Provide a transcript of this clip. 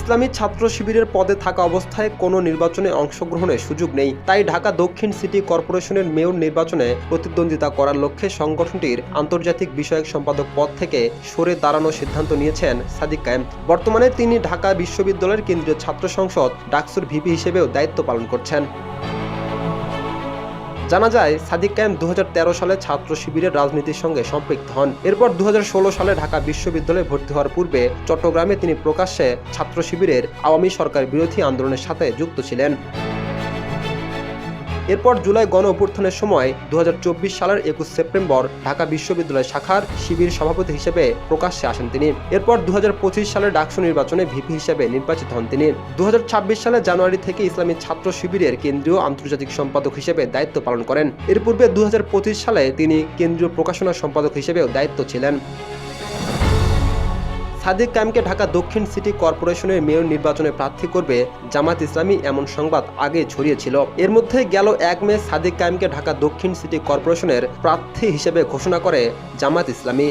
ইসলামী ছাত্র শিবিরের পদে থাকা অবস্থায় কোনো নির্বাচনে অংশগ্রহণের সুযোগ নেই। তাই ঢাকা দক্ষিণ সিটি কর্পোরেশনের মেয়র নির্বাচনে প্রতিদ্বন্দ্বিতা করার লক্ষ্যে সংগঠনটির আন্তর্জাতিক বিষয়ক সম্পাদক পদ থেকে সরে দাঁড়ানোর সিদ্ধান্ত নিয়েছেন সাদিক কায়েম। বর্তমানে তিনি ঢাকা বিশ্ববিদ্যালয়ের কেন্দ্রীয় ছাত্র সংসদ ডাকসুর ভিপি হিসেবেও দায়িত্ব পালন করছেন। জানা যায়, সাদিক কায়েম 2013 সালে ছাত্র শিবিরের রাজনীতির সঙ্গে সম্পৃক্ত হন। এরপর 2016 সালে ঢাকা বিশ্ববিদ্যালয়ে ভর্তি হওয়ার পূর্বে চট্টগ্রামে তিনি প্রকাশ্যে ছাত্র শিবিরের আওয়ামী সরকার বিরোধী আন্দোলনের সাথে যুক্ত ছিলেন। এরপর জুলাই গণ অভ্যুত্থানের সময় 2024 সালের 21 সেপ্টেম্বর ঢাকা বিশ্ববিদ্যালয় শাখার শিবির সভাপতি হিসেবে প্রকাশ্যে আসেন তিনি। এরপর 2025 সালের ডাকসু নির্বাচনে ভিপি হিসেবে নির্বাচিত হন তিনি। 2026 সালের জানুয়ারি থেকে ইসলামী ছাত্র শিবিরের কেন্দ্রীয় আন্তর্জাতিক সম্পাদক হিসেবে দায়িত্ব পালন করেন। এর পূর্বে 2025 সালে তিনি কেন্দ্রীয় প্রকাশনা সম্পাদক হিসেবেও দায়িত্ব ছিলেন। সাদিক কায়েমকে ঢাকা দক্ষিণ সিটি কর্পোরেশনের মেয়র নির্বাচনে প্রার্থী করবে জামাত ইসলামী, এমন সংবাদ আগে ছড়িয়েছিল। এর মধ্যে গেল 1 মে সাদিক কায়েমকে ঢাকা দক্ষিণ সিটি কর্পোরেশনের প্রার্থী হিসেবে ঘোষণা করে জামাত ইসলামী।